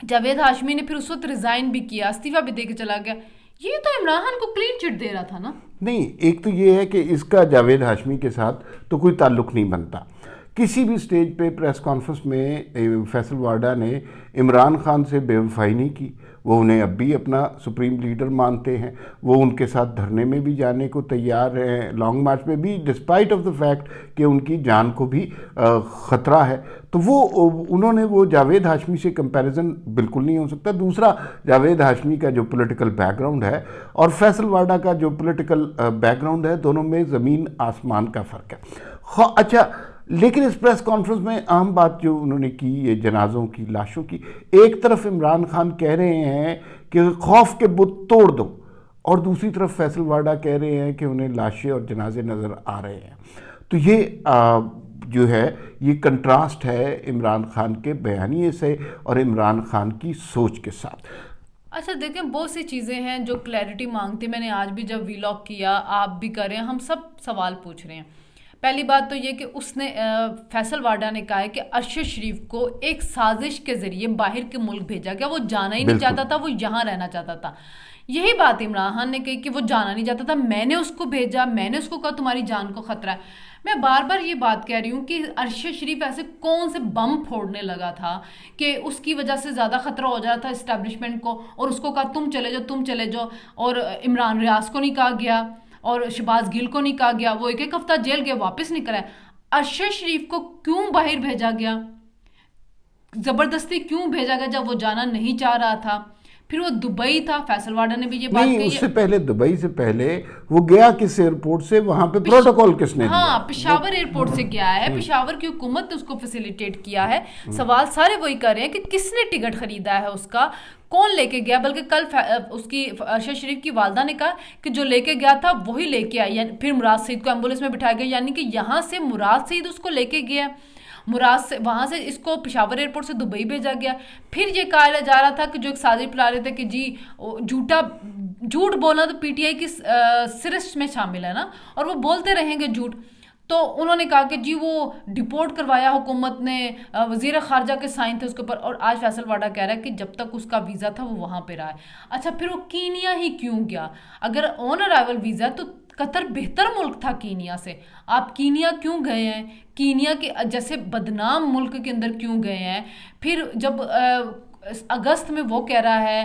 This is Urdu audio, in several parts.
جاوید ہاشمی نے پھر اس وقت ریزائن بھی کیا, استعفیٰ بھی دے کے چلا گیا. یہ تو عمران خان کو کلین چٹ دے رہا تھا نا. نہیں, ایک تو یہ ہے کہ اس کا جاوید ہاشمی کے ساتھ تو کوئی تعلق نہیں بنتا. کسی بھی سٹیج پہ پریس کانفرنس میں فیصل وارڈا نے عمران خان سے بے وفائی نہیں کی. وہ انہیں اب بھی اپنا سپریم لیڈر مانتے ہیں, وہ ان کے ساتھ دھرنے میں بھی جانے کو تیار ہیں, لانگ مارچ میں بھی, ڈسپائٹ آف دا فیکٹ کہ ان کی جان کو بھی خطرہ ہے. تو وہ انہوں نے وہ جاوید ہاشمی سے کمپیریزن بالکل نہیں ہو سکتا. دوسرا, جاوید ہاشمی کا جو پولیٹیکل بیک گراؤنڈ ہے اور فیصل وارڈا کا جو پولیٹیکل بیک گراؤنڈ ہے, دونوں میں زمین آسمان کا فرق ہے. اچھا, لیکن اس پریس کانفرنس میں اہم بات جو انہوں نے کی, یہ جنازوں کی, لاشوں کی. ایک طرف عمران خان کہہ رہے ہیں کہ خوف کے بت توڑ دو, اور دوسری طرف فیصل وارڈا کہہ رہے ہیں کہ انہیں لاشیں اور جنازے نظر آ رہے ہیں. تو یہ جو ہے یہ کنٹراسٹ ہے عمران خان کے بیانیے سے اور عمران خان کی سوچ کے ساتھ. اچھا دیکھیں, بہت سی چیزیں ہیں جو کلیئرٹی مانگتی. میں نے آج بھی جب ویلاگ کیا, آپ بھی کر رہے ہیں, ہم سب سوال پوچھ رہے ہیں. پہلی بات تو یہ کہ اس نے فیصل وارڈا نے کہا ہے کہ ارشد شریف کو ایک سازش کے ذریعے باہر کے ملک بھیجا گیا. وہ جانا ہی نہیں چاہتا تھا, وہ یہاں رہنا چاہتا تھا. یہی بات عمران خان نے کہی کہ وہ جانا نہیں چاہتا تھا, میں نے اس کو بھیجا, میں نے اس کو کہا تمہاری جان کو خطرہ ہے. میں بار بار یہ بات کہہ رہی ہوں کہ ارشد شریف ایسے کون سے بم پھوڑنے لگا تھا کہ اس کی وجہ سے زیادہ خطرہ ہو جا رہا تھا اسٹیبلشمنٹ کو, اور اس کو کہا تم چلے جاؤ, تم چلے جاؤ. اور عمران ریاض کو نہیں کہا گیا, اور شہباز گل کو نہیں کہا گیا, وہ ایک ہفتہ جیل گئے, واپس نہیں کرا. ارشد شریف کو کیوں باہر بھیجا گیا, زبردستی کیوں بھیجا گیا جب وہ جانا نہیں چاہ رہا تھا؟ پھر وہ دبئی تھا, فیصل وارڈا نے بھی یہ بات کہی. اس سے پہلے, دبئی سے پہلے وہ گیا کس ایئرپورٹ سے, وہاں پہ پروٹوکول کس نے دیا؟ ہاں, پشاور ایئرپورٹ سے گیا ہے. پشاور کی حکومت نے اس کو فیسیلیٹیٹ کیا ہے. سوال سارے وہی کر رہے ہیں کہ کس نے ٹکٹ خریدا ہے اس کا, کون لے کے گیا. بلکہ کل اس کی ارشد شریف کی والدہ نے کہا کہ جو لے کے گیا تھا وہی لے کے آئی. پھر مراد سعید کو ایمبولینس میں بٹھایا گیا, یعنی کہ یہاں سے مراد سعید اس کو لے کے گیا, مراد سے وہاں سے اس کو پشاور ایئرپورٹ سے دبئی بھیجا گیا. پھر یہ کہا جا رہا تھا کہ جو ایک سازش پلا رہے تھے کہ جی جھوٹ بولنا تو پی ٹی آئی کی سرشت میں شامل ہے نا, اور وہ بولتے رہیں گے جھوٹ. تو انہوں نے کہا کہ جی وہ ڈپورٹ کروایا حکومت نے, وزیر خارجہ کے سائن تھے اس کے اوپر. اور آج فیصل وارڈا کہہ رہا ہے کہ جب تک اس کا ویزا تھا وہ وہاں پہ رہا ہے. اچھا, پھر وہ کینیا ہی کیوں گیا؟ اگر آن ارائیول ویزا تو قطر بہتر ملک تھا کینیا سے. آپ کینیا کیوں گئے ہیں؟ کینیا کے جیسے بدنام ملک کے اندر کیوں گئے ہیں؟ پھر جب اگست میں وہ کہہ رہا ہے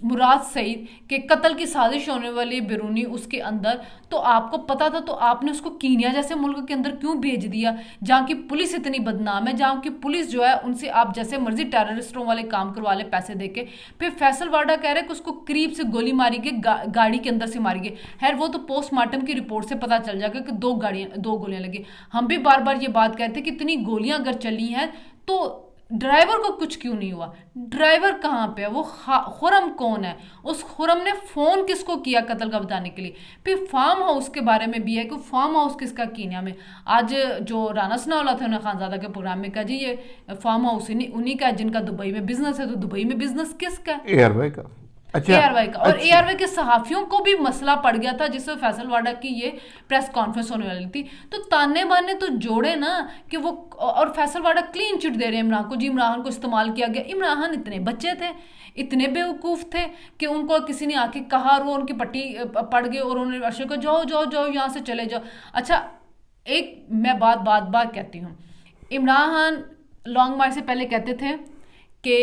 مراد سعید کہ قتل کی سازش ہونے والی بیرونی اس کے اندر, تو آپ کو پتا تھا تو آپ نے اس کو کینیا جیسے ملک کے اندر کیوں بھیج دیا, جہاں کی پولیس اتنی بدنام ہے, جہاں کی پولیس جو ہے ان سے آپ جیسے مرضی ٹیررسٹوں والے کام کروا لے پیسے دے کے. پھر فیصل وارڈا کہہ رہے کہ اس کو قریب سے گولی ماری گئی, گاڑی کے اندر سے ماری گئی. خیر وہ تو پوسٹ مارٹم کی رپورٹ سے پتا چل جائے گا کہ دو گولیاں لگی. ہم بھی بار بار یہ بات کہتے کہ اتنی گولیاں اگر چلی ہیں تو ڈرائیور کو کچھ کیوں نہیں ہوا؟ ڈرائیور کہاں پہ ہے؟ وہ خرم کون ہے؟ اس خرم نے فون کس کو کیا قتل کا بتانے کے لیے؟ پھر فارم ہاؤس کے بارے میں بھی ہے کہ فارم ہاؤس کس کا کینیا میں. آج جو رانا ثناءاللہ تھے انہیں خانزادہ کے پروگرام میں کہا جی یہ فارم ہاؤس انہیں کا ہے جن کا دبئی میں بزنس ہے. تو دبئی میں بزنس کس کا ہے؟ اے آر وائی کا. اے آر وائی کا. اور اے آر وائی کے صحافیوں کو بھی مسئلہ پڑ گیا تھا جس سے فیصل وارڈا کی یہ پریس کانفرنس ہونے والی تھی. تو تانے بانے تو جوڑے نا کہ وہ, اور فیصل وارڈا کلین چٹ دے رہے ہیں عمران کو, جی عمران کو استعمال کیا گیا. عمران اتنے بچے تھے, اتنے بیوقوف تھے کہ ان کو کسی نے آ کے کہا اور وہ ان کی پٹی پڑ گئی اور انہوں نے ارشد کو جاؤ جاؤ جاؤ یہاں سے چلے جاؤ. اچھا, ایک میں بات کہتی ہوں. عمران خان لانگ مارچ سے پہلے کہتے تھے کہ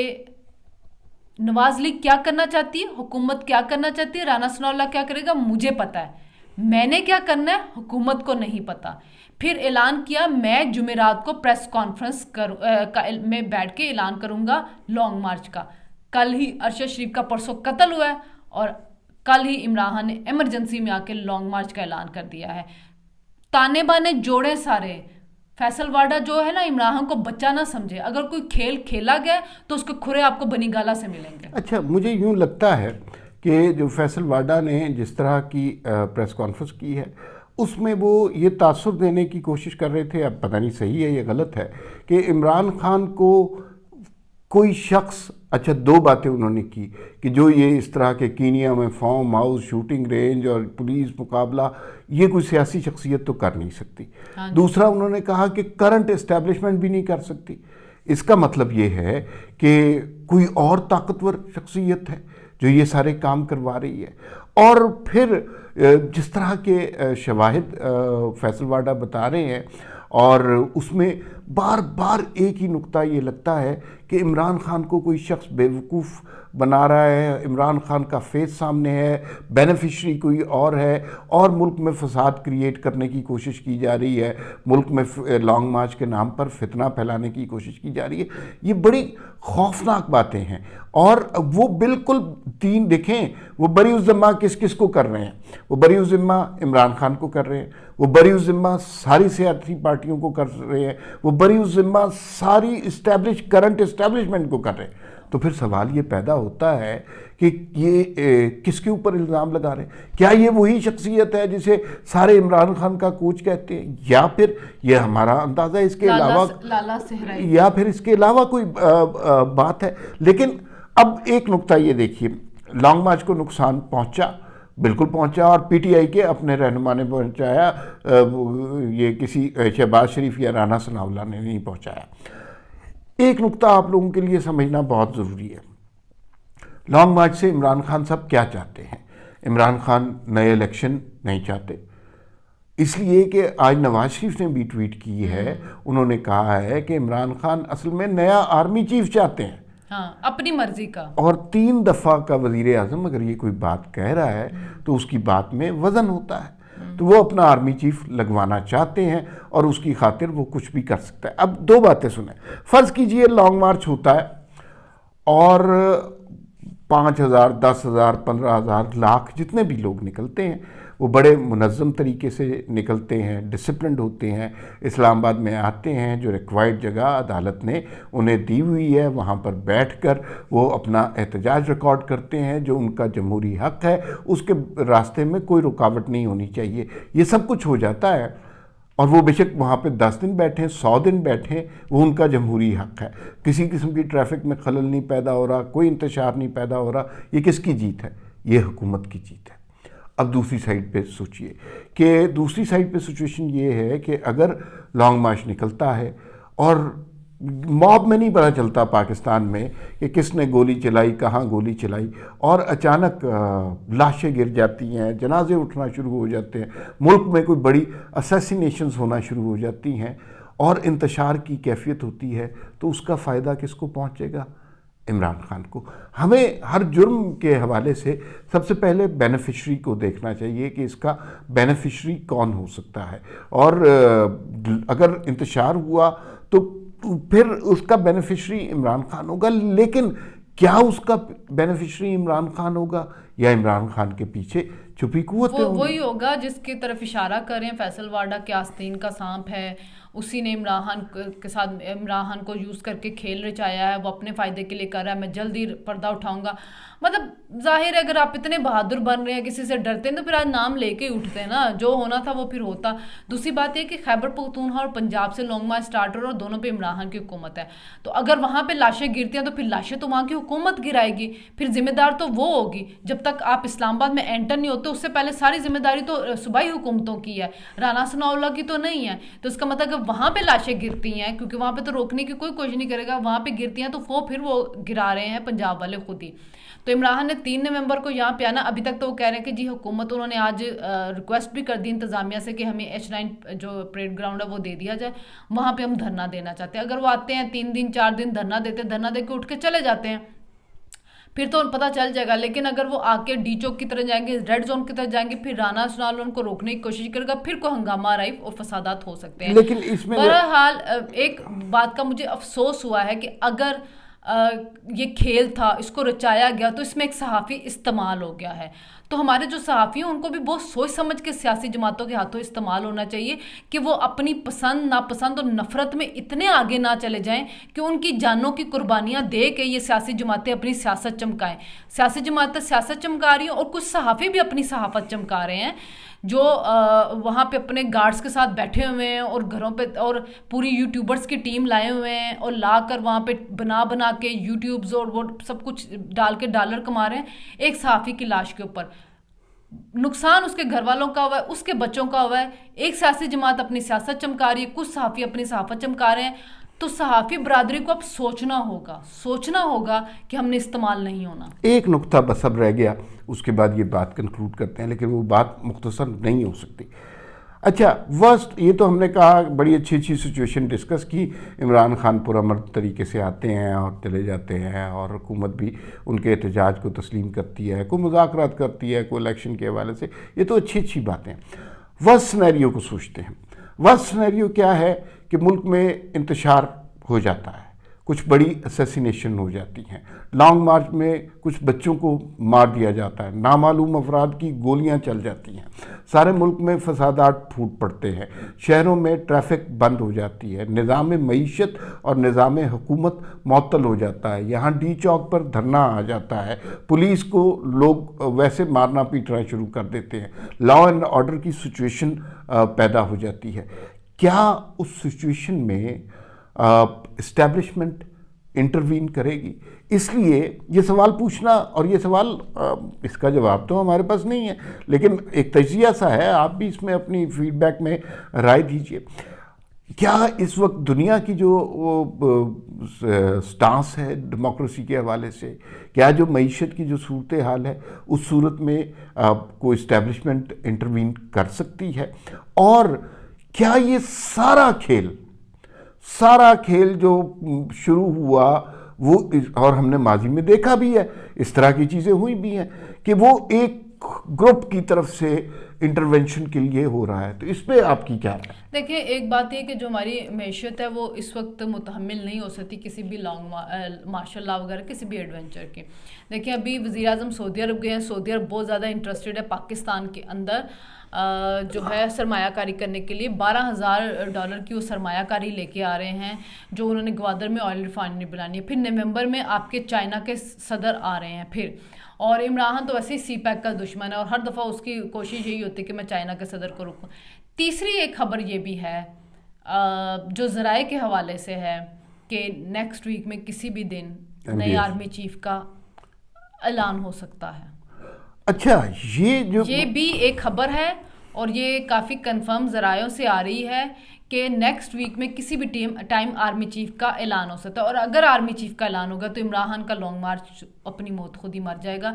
نواز لیگ کیا کرنا چاہتی ہے, حکومت کیا کرنا چاہتی ہے, رانا ثناءاللہ کیا کرے گا مجھے پتا ہے, میں نے کیا کرنا ہے حکومت کو نہیں پتا. پھر اعلان کیا میں جمعرات کو پریس کانفرنس میں بیٹھ کے اعلان کروں گا لانگ مارچ کا. کل ہی ارشد شریف کا پرسوں قتل ہوا ہے اور کل ہی عمران خان نے ایمرجنسی میں آ کے لانگ مارچ کا اعلان کر دیا ہے. تانے بانے جوڑے سارے. فیصل وارڈا جو ہے نا عمران خان کو بچہ نہ سمجھے. اگر کوئی کھیل کھیلا گیا تو اس کے کھرے آپ کو بنی گالا سے ملیں گے. اچھا, مجھے یوں لگتا ہے کہ جو فیصل وارڈا نے جس طرح کی پریس کانفرنس کی ہے اس میں وہ یہ تاثر دینے کی کوشش کر رہے تھے, اب پتہ نہیں صحیح ہے یا غلط ہے, کہ عمران خان کو کوئی شخص, اچھا دو باتیں انہوں نے کی کہ جو یہ اس طرح کے کینیا میں فارم ہاؤس, شوٹنگ رینج اور پولیس مقابلہ, یہ کوئی سیاسی شخصیت تو کر نہیں سکتی. دوسرا انہوں نے کہا کہ کرنٹ اسٹیبلشمنٹ بھی نہیں کر سکتی. اس کا مطلب یہ ہے کہ کوئی اور طاقتور شخصیت ہے جو یہ سارے کام کروا رہی ہے. اور پھر جس طرح کے شواہد فیصل واڈا بتا رہے ہیں، اور اس میں بار بار ایک ہی نقطہ یہ لگتا ہے کہ عمران خان کو کوئی شخص بیوقوف بنا رہا ہے، عمران خان کا فیس سامنے ہے، بینیفیشری کوئی اور ہے، اور ملک میں فساد کریٹ کرنے کی کوشش کی جا رہی ہے، ملک میں لانگ مارچ کے نام پر فتنہ پھیلانے کی کوشش کی جا رہی ہے. یہ بڑی خوفناک باتیں ہیں. اور وہ بالکل تین دیکھیں، وہ بری الذمہ کس کس کو کر رہے ہیں. وہ بری الذمہ عمران خان کو کر رہے ہیں، وہ بری الذمہ ساری سیاسی پارٹیوں کو کر رہے ہیں، وہ بری الذمہ ساری کرنٹ اسٹیبلشمنٹ کو کر رہے ہیں. تو پھر سوال یہ پیدا ہوتا ہے کہ یہ کس کے اوپر الزام لگا رہے ہیں؟ کیا یہ وہی شخصیت ہے جسے سارے عمران خان کا کوچ کہتے ہیں، یا پھر یہ ہمارا اندازہ اس کے علاوہ، لالا صحرائی، یا پھر اس کے علاوہ کوئی بات ہے؟ لیکن اب ایک نقطہ یہ دیکھیے، لانگ مارچ کو نقصان پہنچا، بالکل پہنچا، اور پی ٹی آئی کے اپنے رہنما نے پہنچایا، یہ کسی شہباز شریف یا رانا ثناء اللہ نے نہیں پہنچایا. ایک نقطہ آپ لوگوں کے لیے سمجھنا بہت ضروری ہے. لانگ مارچ سے عمران خان صاحب کیا چاہتے ہیں؟ عمران خان نئے الیکشن نہیں چاہتے، اس لیے کہ آج نواز شریف نے بھی ٹویٹ کی ہے، انہوں نے کہا ہے کہ عمران خان اصل میں نیا آرمی چیف چاہتے ہیں، ہاں اپنی مرضی کا. اور 3 دفعہ کا وزیر اعظم اگر یہ کوئی بات کہہ رہا ہے تو اس کی بات میں وزن ہوتا ہے. تو وہ اپنا آرمی چیف لگوانا چاہتے ہیں، اور اس کی خاطر وہ کچھ بھی کر سکتا ہے. اب 2 باتیں سنیں. فرض کیجئے لانگ مارچ ہوتا ہے اور 5,000 10,000 15,000 لاکھ جتنے بھی لوگ نکلتے ہیں، وہ بڑے منظم طریقے سے نکلتے ہیں، ڈسپلنڈ ہوتے ہیں، اسلام آباد میں آتے ہیں، جو ریکوائرڈ جگہ عدالت نے انہیں دی ہوئی ہے وہاں پر بیٹھ کر وہ اپنا احتجاج ریکارڈ کرتے ہیں، جو ان کا جمہوری حق ہے، اس کے راستے میں کوئی رکاوٹ نہیں ہونی چاہیے. یہ سب کچھ ہو جاتا ہے، اور وہ بے شک وہاں پہ 10 دن بیٹھیں، 100 دن بیٹھیں، وہ ان کا جمہوری حق ہے. کسی قسم کی ٹریفک میں خلل نہیں پیدا ہو رہا، کوئی انتشار نہیں پیدا ہو رہا. یہ کس کی جیت ہے؟ یہ حکومت کی جیت ہے. اب دوسری سائڈ پہ سوچئے کہ دوسری سائڈ پہ سچویشن یہ ہے کہ اگر لانگ مارچ نکلتا ہے اور موب میں نہیں پتہ چلتا پاکستان میں کہ کس نے گولی چلائی، کہاں گولی چلائی، اور اچانک لاشیں گر جاتی ہیں، جنازے اٹھنا شروع ہو جاتے ہیں، ملک میں کوئی بڑی اسیسینیشنز ہونا شروع ہو جاتی ہیں، اور انتشار کی کیفیت ہوتی ہے، تو اس کا فائدہ کس کو پہنچے گا؟ عمران خان کو. ہمیں ہر جرم کے حوالے سے سب سے پہلے بینیفیشری کو دیکھنا چاہیے کہ اس کا بینیفیشری کون ہو سکتا ہے، اور اگر انتشار ہوا تو پھر اس کا بینیفیشری عمران خان ہوگا. لیکن کیا اس کا بینیفیشری عمران خان ہوگا یا عمران خان کے پیچھے چھپی قوتیں ہوں گی؟ وہی ہوگا جس کی طرف اشارہ کریں فیصل واڈا کہ آستین کا سانپ ہے، اسی نے عمران خان کے ساتھ عمران خان کو یوز کر کے کھیل رچایا ہے، وہ اپنے فائدے کے لیے کر رہا ہے، میں جلدی پردہ اٹھاؤں گا. مطلب ظاہر ہے اگر آپ اتنے بہادر بن رہے ہیں، کسی سے ڈرتے ہیں، تو پھر آج نام لے کے اٹھتے ہیں نا، جو ہونا تھا وہ پھر ہوتا. دوسری بات یہ کہ خیبر پختونخوا اور پنجاب سے لانگ مارچ سٹارٹ ہو رہا ہے، اور دونوں پہ عمران خان کی حکومت ہے. تو اگر وہاں پہ لاشیں گرتی ہیں تو پھر لاشیں تو وہاں کی حکومت گرائے گی، پھر ذمہ دار تو وہ ہوگی. جب تک آپ اسلام آباد میں انٹر نہیں ہوتے اس سے پہلے ساری ذمہ داری تو صوبائی حکومتوں کی ہے، رانا ثناء اللہ کی تو نہیں ہے. تو اس کا مطلب کہ وہاں پہ لاشیں گرتی ہیں، کیونکہ وہاں پہ تو روکنے کی کوئی کوشش نہیں کرے گا، وہاں پہ گرتی ہیں تو وہ پھر وہ گرا رہے ہیں پنجاب والے خود ہی. تو عمران خان نے 3 نومبر کو یہاں پہ آنا. ابھی تک تو وہ کہہ رہے ہیں کہ جی حکومت، انہوں نے آج ریکویسٹ بھی کر دی انتظامیہ سے کہ ہمیں H9 جو پریڈ گراؤنڈ ہے وہ دے دیا جائے، وہاں پہ ہم دھرنا دینا چاہتے ہیں. اگر وہ آتے ہیں 3 دن 4 دن دھرنا دیتے، دھرنا دے کے اٹھ کے چلے جاتے ہیں، پھر تو پتہ چل جائے گا. لیکن اگر وہ آ کے ڈی چوک کی طرف جائیں گے، ریڈ زون کی طرف جائیں گے، پھر رانا ثناء اللہ ان کو روکنے کی کوشش کرے گا، پھر کوئی ہنگامہ آرائی اور فسادات ہو سکتے ہیں. لیکن اس میں بہرحال ایک بات کا مجھے افسوس ہوا ہے کہ اگر یہ کھیل تھا، اس کو رچایا گیا، تو اس میں ایک صحافی استعمال ہو گیا ہے. تو ہمارے جو صحافی ہیں ان کو بھی بہت سوچ سمجھ کے سیاسی جماعتوں کے ہاتھوں استعمال ہونا چاہیے کہ وہ اپنی پسند ناپسند اور نفرت میں اتنے آگے نہ چلے جائیں کہ ان کی جانوں کی قربانیاں دے کے یہ سیاسی جماعتیں اپنی سیاست چمکائیں. سیاسی جماعتیں سیاست چمکا رہی ہیں اور کچھ صحافی بھی اپنی صحافت چمکا رہے ہیں، جو وہاں پہ اپنے گارڈز کے ساتھ بیٹھے ہوئے ہیں اور گھروں پہ اور پوری یوٹیوبرز کی ٹیم لائے ہوئے ہیں اور لا کر وہاں پہ بنا کے یوٹیوبز اور وہ سب کچھ ڈال کے ڈالر کما رہے ہیں ایک صحافی کی لاش کے اوپر. نقصان اس کے گھر والوں کا ہوا ہے، اس کے بچوں کا ہوا ہے. ایک سیاسی جماعت اپنی سیاست چمکا رہی ہے، کچھ صحافی اپنی صحافت چمکا رہے ہیں. تو صحافی برادری کو اب سوچنا ہوگا کہ ہم نے استعمال نہیں ہونا. ایک نقطہ بس اب رہ گیا, اس کے بعد یہ بات کنکلوڈ کرتے ہیں, لیکن وہ بات مختصر نہیں ہو سکتی. اچھا ورسٹ, یہ تو ہم نے کہا بڑی اچھی سچویشن ڈسکس کی. عمران خان پرامن طریقے سے آتے ہیں اور چلے جاتے ہیں, اور حکومت بھی ان کے احتجاج کو تسلیم کرتی ہے, کوئی مذاکرات کرتی ہے, کوئی الیکشن کے حوالے سے, یہ تو اچھی باتیں. ورسٹ سینیریو کو سوچتے ہیں. ورسٹ سینیریو کیا ہے کہ ملک میں انتشار ہو جاتا ہے, کچھ بڑی اسیسینیشن ہو جاتی ہیں, لانگ مارچ میں کچھ بچوں کو مار دیا جاتا ہے, نامعلوم افراد کی گولیاں چل جاتی ہیں, سارے ملک میں فسادات پھوٹ پڑتے ہیں, شہروں میں ٹریفک بند ہو جاتی ہے, نظام معیشت اور نظام حکومت معطل ہو جاتا ہے, یہاں ڈی چوک پر دھرنا آ جاتا ہے, پولیس کو لوگ ویسے مارنا پیٹنا شروع کر دیتے ہیں, لا اینڈ آرڈر کی سچویشن پیدا ہو جاتی ہے. کیا اس سچویشن میں اسٹیبلشمنٹ انٹروین کرے گی؟ اس لیے یہ سوال پوچھنا, اور یہ سوال اس کا جواب تو ہمارے پاس نہیں ہے, لیکن ایک تجزیہ سا ہے, آپ بھی اس میں اپنی فیڈ بیک میں رائے دیجئے. کیا اس وقت دنیا کی جو سٹانس ہے ڈیموکریسی کے حوالے سے, کیا جو معیشت کی جو صورتحال ہے اس صورت میں کوئی اسٹیبلشمنٹ انٹروین کر سکتی ہے؟ اور کیا یہ سارا کھیل جو شروع ہوا وہ, اور ہم نے ماضی میں دیکھا بھی ہے, اس طرح کی چیزیں ہوئی بھی ہیں کہ وہ ایک گروپ کی طرف سے انٹرونشن کے لیے ہو رہا ہے, تو اس پہ آپ کی کیا رائے؟ دیکھیں, ایک بات یہ کہ جو ہماری معیشت ہے وہ اس وقت متحمل نہیں ہو سکتی کسی بھی لانگ مارشل لا وغیرہ کسی بھی ایڈونچر کی. دیکھیں, ابھی وزیر اعظم سعودی عرب گئے ہیں, سعودی عرب بہت زیادہ انٹرسٹڈ ہے پاکستان کے اندر جو ہے سرمایہ کاری کرنے کے لیے. $12,000 کی وہ سرمایہ کاری لے کے آ رہے ہیں, جو انہوں نے گوادر میں آئل ریفائنری بنانی ہے. پھر نومبر میں آپ کے چائنا کے صدر آ رہے ہیں پھر, اور عمران تو ویسے ہی سی پیک کا دشمن ہے, اور ہر دفعہ اس کی کوشش یہی ہوتی ہے کہ میں چائنا کے صدر کو روکوں. تیسری ایک خبر یہ بھی ہے جو ذرائع کے حوالے سے ہے کہ نیکسٹ ویک میں کسی بھی دن نئے آرمی چیف کا اعلان ہو سکتا ہے. اچھا, یہ بھی ایک خبر ہے, اور یہ کافی کنفرم ذرائعوں سے آ رہی ہے کہ نیکسٹ ویک میں کسی بھی ٹائم آرمی چیف کا اعلان ہو سکتا ہے. اور اگر آرمی چیف کا اعلان ہوگا تو عمران خان کا لانگ مارچ اپنی موت خود ہی مر جائے گا.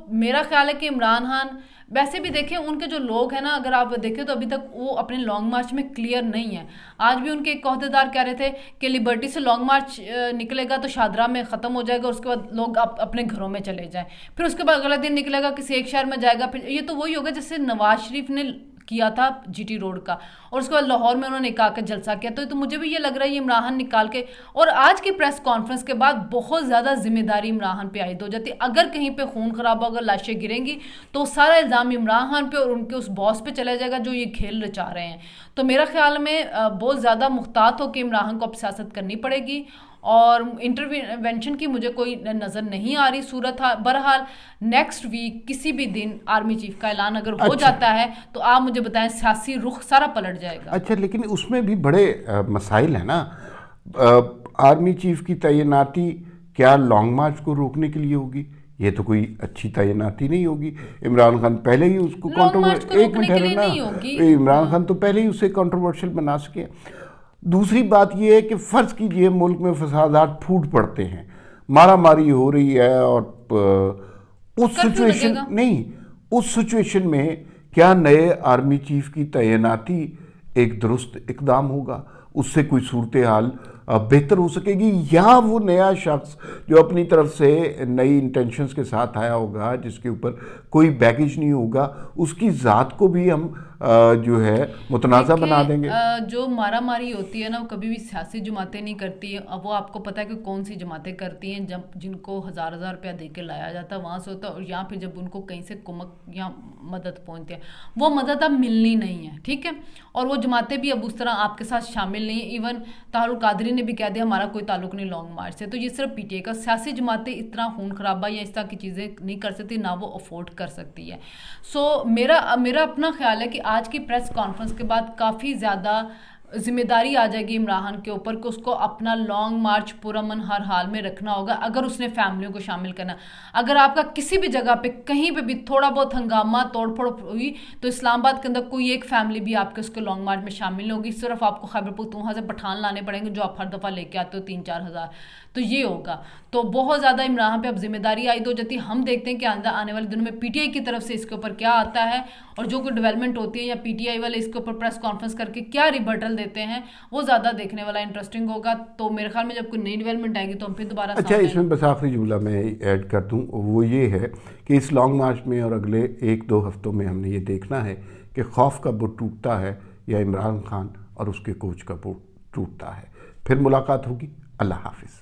میرا خیال ہے کہ عمران خان, ویسے بھی دیکھیں ان کے جو لوگ ہیں نا, اگر آپ دیکھیں تو ابھی تک وہ اپنے لانگ مارچ میں کلیئر نہیں ہیں. آج بھی ان کے ایک عہدیدار کہہ رہے تھے کہ لبرٹی سے لانگ مارچ نکلے گا تو شادرہ میں ختم ہو جائے گا, اس کے بعد لوگ اپنے گھروں میں چلے جائیں, پھر اس کے بعد اگلا دن نکلے گا کسی ایک شہر میں جائے گا. پھر یہ تو وہی ہوگا جیسے نواز شریف نے کیا تھا جی ٹی روڈ کا, اور اس کے بعد لاہور میں انہوں نے نکال کے جلسہ کیا. تو مجھے بھی یہ لگ رہا ہے یہ عمران خان نکال کے, اور آج کی پریس کانفرنس کے بعد بہت زیادہ ذمہ داری عمران خان پہ عائد ہو جاتی ہے. اگر کہیں پہ خون خراب ہوگا, لاشیں گریں گی, تو سارا الزام عمران خان پہ اور ان کے اس باس پہ چلا جائے گا جو یہ کھیل رچا رہے ہیں. تو میرا خیال میں بہت زیادہ محتاط ہو کے عمران خان کو اب سیاست کرنی پڑے گی, اور انٹرونشن کی مجھے کوئی نظر نہیں آ رہی صورت. بہرحال نیکسٹ ویک کسی بھی دن آرمی چیف کا اعلان اگر ہو جاتا ہے تو آپ مجھے بتائیں سیاسی رخ سارا پلٹ جائے گا. اچھا, لیکن اس میں بھی بڑے مسائل ہیں نا. آرمی چیف کی تعیناتی کیا لانگ مارچ کو روکنے کے لیے ہوگی؟ یہ تو کوئی اچھی تعیناتی نہیں ہوگی. عمران خان پہلے ہی اس کو عمران خان تو پہلے ہی اسے کنٹروورشل بنا سکے. دوسری بات یہ ہے کہ فرض کیجئے ملک میں فسادات پھوٹ پڑتے ہیں, مارا ماری ہو رہی ہے, اور اس سچویشن میں کیا نئے آرمی چیف کی تعیناتی ایک درست اقدام ہوگا؟ اس سے کوئی صورتحال بہتر ہو سکے گی, یا وہ نیا شخص جو اپنی طرف سے نئی انٹینشنز کے ساتھ آیا ہوگا, جس کے اوپر کوئی بیگیج نہیں ہوگا, اس کی ذات کو بھی ہم جو ہے متنازع بنا دیں گے؟ جو مارا ماری ہوتی ہے نا, وہ کبھی بھی سیاسی جماعتیں نہیں کرتی. اب وہ آپ کو پتہ ہے کہ کون سی جماعتیں کرتی ہیں, جن کو ہزار روپیہ دے کے لایا جاتا ہے وہاں سے ہوتا ہے, اور یہاں پھر جب ان کو کہیں سے کمک یا مدد پہنچتی ہے, وہ مدد اب ملنی نہیں ہے, ٹھیک ہے. اور وہ جماعتیں بھی اب اس طرح آپ کے ساتھ شامل نہیں ہیں. ایون طاہر القادری نے بھی کہہ دیا ہمارا کوئی تعلق نہیں لانگ مارچ سے. تو یہ صرف پی ٹی اے کا, سیاسی جماعتیں اتنا خون خرابہ یا اس طرح کی چیزیں نہیں کر سکتی, نہ وہ افورڈ کر سکتی ہے. میرا اپنا خیال ہے کہ آج کی پریس کانفرنس کے بعد کافی زیادہ ذمہ داری آ جائے گی عمران کے اوپر کہ اس کو اپنا لانگ مارچ پرامن ہر حال میں رکھنا ہوگا اگر اس نے فیملیوں کو شامل کرنا. اگر آپ کا کسی بھی جگہ پہ کہیں پہ بھی تھوڑا بہت ہنگامہ توڑ پھوڑ ہوئی تو اسلام آباد کے اندر کوئی ایک فیملی بھی آپ کے اس کے لانگ مارچ میں شامل نہیں ہوگی. صرف آپ کو خیبر پختونخوا سے پٹھان لانے پڑیں گے جو آپ ہر دفعہ لے کے آتے ہو 3-4 ہزار. تو یہ ہوگا. تو بہت زیادہ عمران پہ اب ذمہ داری عائد ہو جاتی ہے. ہم دیکھتے ہیں کہ آنے والے دنوں میں پی ٹی آئی کی طرف سے اس کے اوپر کیا آتا ہے اور جو کوئی ڈیولپمنٹ ہوتی ہے یا پی ٹی آئی والے اس کے اوپر پریس کانفرنس کر کے کیا ریبٹل دیتے ہیں وہ زیادہ دیکھنے والا انٹرسٹنگ ہوگا. تو میرے خیال میں جب کوئی نئی ڈیولپمنٹ آئے گی تو ہم پھر دوبارہ اچھا اس میں بس آخری جملہ میں ایڈ کر دوں وہ یہ ہے کہ اس لانگ مارچ میں اور اگلے 1-2 ہفتوں میں ہم نے یہ دیکھنا ہے کہ خوف کا بت ٹوٹتا ہے یا عمران خان اور اس کے کوچ کا بت ٹوٹتا ہے. پھر ملاقات ہوگی. اللہ حافظ.